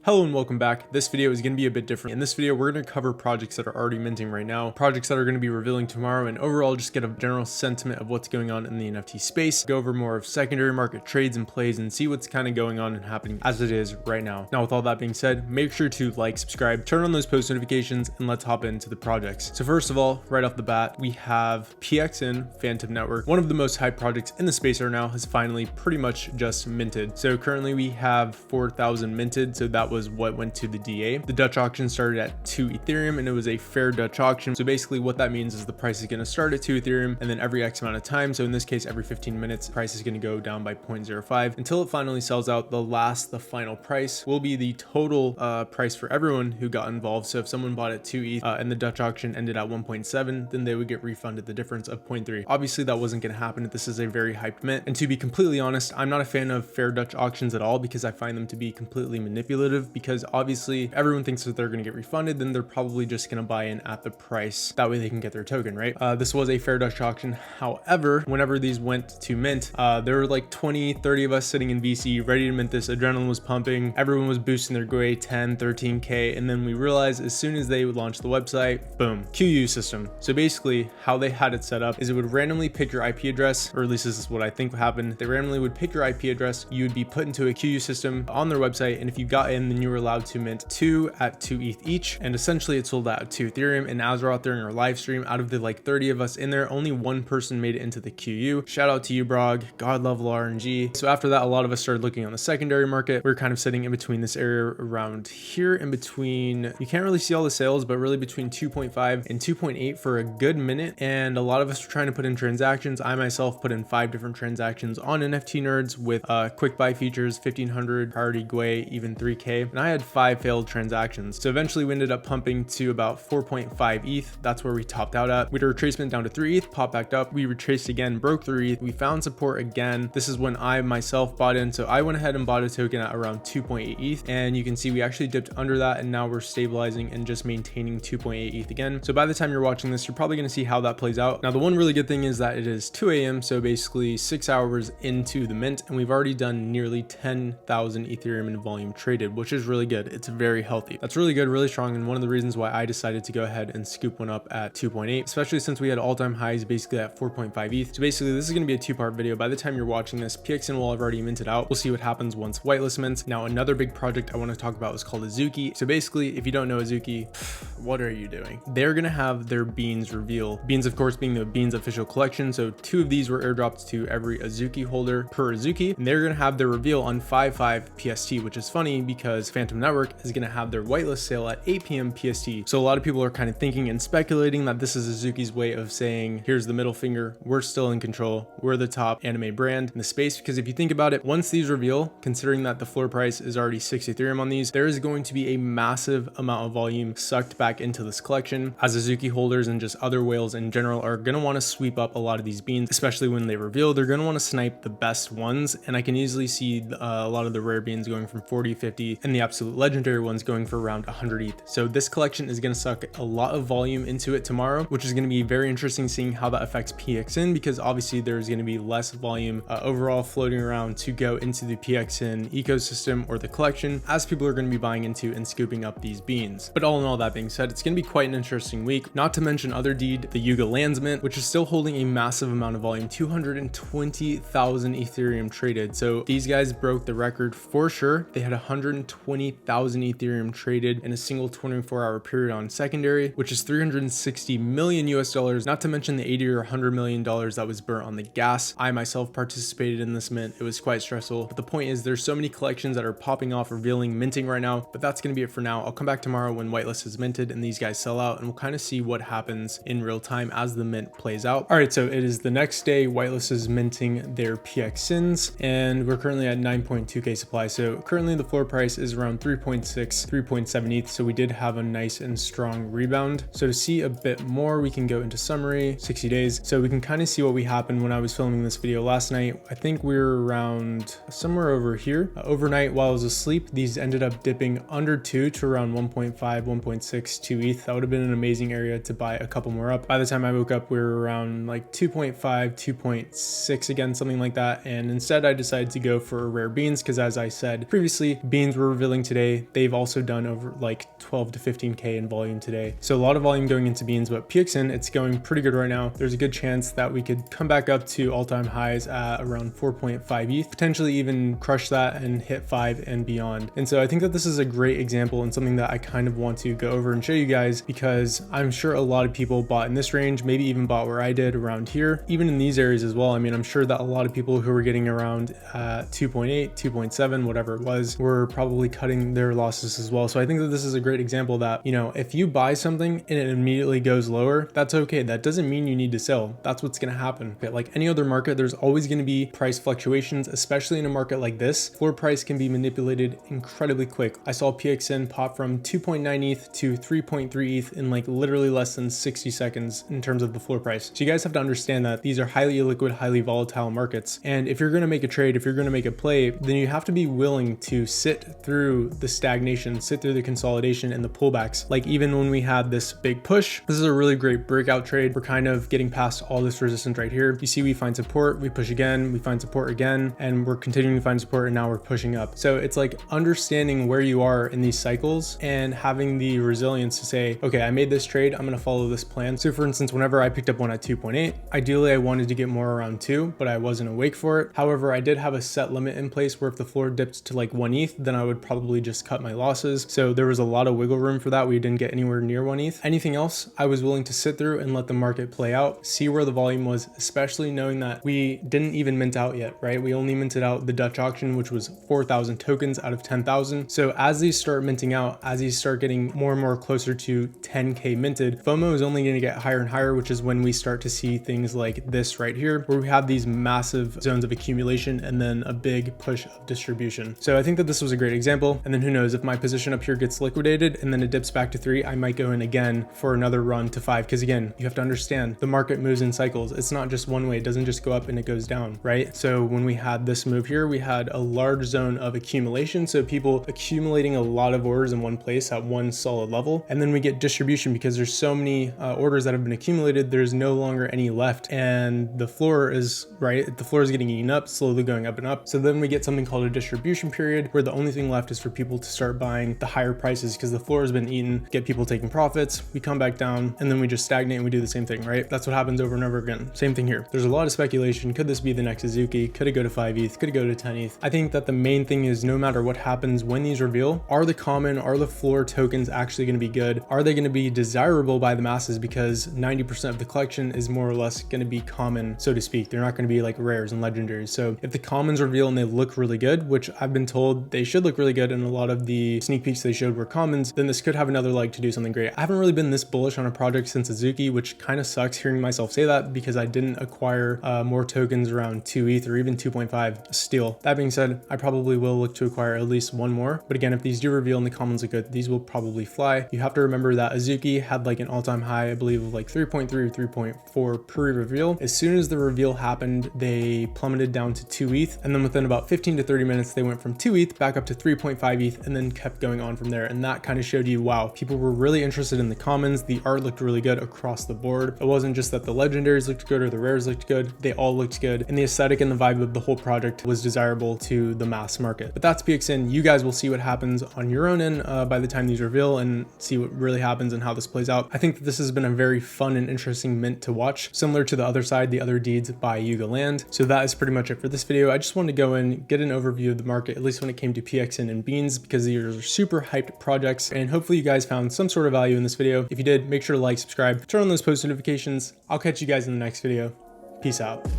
Hello and welcome back. This video is going to be a bit different. In this video, we're going to cover projects that are already minting right now, projects that are going to be revealing tomorrow, and overall just get a general sentiment of what's going on in the NFT space, go over more of secondary market trades and plays, and see what's kind of going on and happening as it is right now. Now, with all that being said, make sure to like, subscribe, turn on those post notifications, and let's hop into the projects. So first of all, right off the bat, we have PXN Phantom Network. One of the most hyped projects in the space right now has finally pretty much just minted. So currently we have 4,000 minted. So that was what went to the DA. The Dutch auction started at 2 Ethereum and it was a fair Dutch auction. So basically what that means is the price is going to start at 2 Ethereum and then every X amount of time. So in this case, every 15 minutes, the price is going to go down by 0.05 until it finally sells out. The final price will be the total price for everyone who got involved. So if someone bought at 2 ETH and the Dutch auction ended at 1.7, then they would get refunded the difference of 0.3. Obviously that wasn't going to happen. This is a very hyped mint. And to be completely honest, I'm not a fan of fair Dutch auctions at all because I find them to be completely manipulative, because obviously everyone thinks that they're going to get refunded, then they're probably just going to buy in at the price. That way they can get their token, right? This was a fair Dutch auction. However, whenever these went to mint, there were like 20-30 of us sitting in VC ready to mint this. Adrenaline was pumping, everyone was boosting their GUI 10-13k, and then we realized as soon as they would launch the website, boom, QU system. So basically how they had it set up is it would randomly pick your IP address, or at least this is what I think happened. They randomly would pick your IP address, you would be put into a QU system on their website, and if you got in, then you were allowed to mint 2 at 2 ETH each, and essentially it sold out at 2 Ethereum. In Azeroth during our live stream, out of the like 30 of us in there, only one person made it into the QU. Shout out to you, Brog, god level RNG. So after that, a lot of us started looking on the secondary market. We were kind of sitting in between this area around here, in between, you can't really see all the sales, but really between 2.5 and 2.8 for a good minute. And a lot of us were trying to put in transactions. I myself put in 5 different transactions on NFT Nerds with quick buy features, 1500 priority GUI, even 3k, and I had 5 failed transactions. So eventually we ended up pumping to about 4.5 ETH. That's where we topped out at. We did a retracement down to 3 ETH, popped back up. We retraced again, broke 3 ETH. We found support again. This is when I myself bought in. So I went ahead and bought a token at around 2.8 ETH, and you can see we actually dipped under that, and now we're stabilizing and just maintaining 2.8 ETH again. So by the time you're watching this, you're probably going to see how that plays out. Now the one really good thing is that it is 2 a.m. so basically 6 hours into the mint, and we've already done nearly 10,000 Ethereum in volume traded, which is really good. It's very healthy. That's really good, really strong, and one of the reasons why I decided to go ahead and scoop one up at 2.8, especially since we had all-time highs basically at 4.5 ETH. So basically this is going to be a 2-part video. By the time you're watching this, PXN will have already minted out. We'll see what happens once whitelist mints. Now another big project I want to talk about is called Azuki. So basically, if you don't know Azuki, what are you doing? They're going to have their Beanz Reveal. Beanz, of course, being the Beanz official collection. So 2 of these were airdropped to every Azuki holder per Azuki, and they're going to have their reveal on 5/5 PST, which is funny because Phantom Network is going to have their whitelist sale at 8 p.m. PST. So a lot of people are kind of thinking and speculating that this is Azuki's way of saying, here's the middle finger, we're still in control, we're the top anime brand in the space. Because if you think about it, once these reveal, considering that the floor price is already 6 Ethereum on these, there is going to be a massive amount of volume sucked back into this collection, as Azuki holders and just other whales in general are going to want to sweep up a lot of these beans, especially when they reveal. They're going to want to snipe the best ones, and I can easily see a lot of the rare beans going from 40, 50, and the absolute legendary ones going for around 100 ETH. So this collection is going to suck a lot of volume into it tomorrow, which is going to be very interesting seeing how that affects PXN, because obviously there's going to be less volume overall floating around to go into the PXN ecosystem or the collection, as people are going to be buying into and scooping up these beans. But all in all, that being said, it's going to be quite an interesting week. Not to mention other deed, the Yuga lands mint, which is still holding a massive amount of volume, 220,000 Ethereum traded. So these guys broke the record for sure. They had 120,000 Ethereum traded in a single 24-hour period on secondary, which is 360 million US dollars, not to mention the 80 or 100 million dollars that was burnt on the gas. I myself participated in this mint. It was quite stressful, but the point is there's so many collections that are popping off, revealing, minting right now. But that's going to be it for now. I'll come back tomorrow when whitelist is minted and these guys sell out, and we'll kind of see what happens in real time as the mint plays out. All right, so it is the next day. Whitelist is minting their PXNs, and we're currently at 9.2k supply. So currently the floor price is around 3.6, 3.7 ETH. So we did have a nice and strong rebound. So to see a bit more, we can go into summary, 60 days. So we can kind of see what we happened when I was filming this video last night. I think we were around somewhere over here. Overnight while I was asleep, these ended up dipping under 2 to around 1.5, 1.6, 2 ETH. That would have been an amazing area to buy a couple more up. By the time I woke up, we were around like 2.5, 2.6 again, something like that. And instead I decided to go for rare beans because, as I said previously, beans were revealing today, they've also done over like 12 to 15K in volume today. So a lot of volume going into Beanz, but PXN, it's going pretty good right now. There's a good chance that we could come back up to all-time highs at around 4.5 ETH, potentially even crush that and hit 5 and beyond. And so I think that this is a great example and something that I kind of want to go over and show you guys, because I'm sure a lot of people bought in this range, maybe even bought where I did around here, even in these areas as well. I mean, I'm sure that a lot of people who were getting around 2.8, 2.7, whatever it was, were probably cutting their losses as well. So I think that this is a great example that, you know, if you buy something and it immediately goes lower, that's okay. That doesn't mean you need to sell. That's what's going to happen. But like any other market, there's always going to be price fluctuations, especially in a market like this. Floor price can be manipulated incredibly quick. I saw PXN pop from 2.9 ETH to 3.3 ETH in like literally less than 60 seconds in terms of the floor price. So you guys have to understand that these are highly illiquid, highly volatile markets. And if you're going to make a trade, if you're going to make a play, then you have to be willing to sit through the stagnation, sit through the consolidation and the pullbacks. Like even when we had this big push, this is a really great breakout trade. We're kind of getting past all this resistance right here. You see, we find support, we push again, we find support again, and we're continuing to find support, and now we're pushing up. So it's like understanding where you are in these cycles and having the resilience to say, okay, I made this trade, I'm going to follow this plan. So for instance, whenever I picked up one at 2.8, ideally I wanted to get more around 2, but I wasn't awake for it. However, I did have a set limit in place where if the floor dipped to like 1 ETH, then I would probably just cut my losses. So there was a lot of wiggle room for that. We didn't get anywhere near 1 ETH. Anything else, I was willing to sit through and let the market play out, see where the volume was, especially knowing that we didn't even mint out yet, right? We only minted out the Dutch auction, which was 4,000 tokens out of 10,000. So as these start minting out, as these start getting more and more closer to 10K minted, FOMO is only going to get higher and higher, which is when we start to see things like this right here, where we have these massive zones of accumulation and then a big push of distribution. So I think that this was a great example. And then who knows, if my position up here gets liquidated and then it dips back to 3, I might go in again for another run to 5. Because again, you have to understand the market moves in cycles. It's not just one way. It doesn't just go up and it goes down, right? So when we had this move here, we had a large zone of accumulation. So people accumulating a lot of orders in one place at one solid level. And then we get distribution because there's so many orders that have been accumulated, there's no longer any left. And the floor is, right, the floor is getting eaten up, slowly going up and up. So then we get something called a distribution period, where the only thing left is for people to start buying the higher prices because the floor has been eaten, get people taking profits, we come back down, and then we just stagnate and we do the same thing, right? That's what happens over and over again. Same thing here. There's a lot of speculation. Could this be the next Azuki? Could it go to 5 ETH? Could it go to 10 ETH? I think that the main thing is no matter what happens when these reveal, are the common, are the floor tokens actually going to be good? Are they going to be desirable by the masses? Because 90% of the collection is more or less going to be common, so to speak. They're not going to be like rares and legendaries. So if the commons reveal and they look really good, which I've been told they should look really good, and a lot of the sneak peeks they showed were commons, then this could have another leg to do something great. I haven't really been this bullish on a project since Azuki, which kind of sucks hearing myself say that because I didn't acquire more tokens around 2 ETH or even 2.5 still. That being said, I probably will look to acquire at least one more. But again, if these do reveal and the commons look good, these will probably fly. You have to remember that Azuki had like an all-time high, I believe, of like 3.3 or 3.4 per reveal. As soon as the reveal happened, they plummeted down to 2 ETH. And then within about 15 to 30 minutes, they went from 2 ETH back up to 3.5 ETH and then kept going on from there. And that kind of showed you, wow, people were really interested in the commons. The art looked really good across the board. It wasn't just that the legendaries looked good or the rares looked good. They all looked good. And the aesthetic and the vibe of the whole project was desirable to the mass market. But that's PXN. You guys will see what happens on your own end by the time these reveal and see what really happens and how this plays out. I think that this has been a very fun and interesting mint to watch, similar to the Otherside, the other deeds by Yuga land. So that is pretty much it for this video. I just wanted to go in, get an overview of the market, at least when it came to PXN and Beanz, because these are super hyped projects. And hopefully you guys found some sort of value in this video. If you did, make sure to like, subscribe, turn on those post notifications. I'll catch you guys in the next video. Peace out.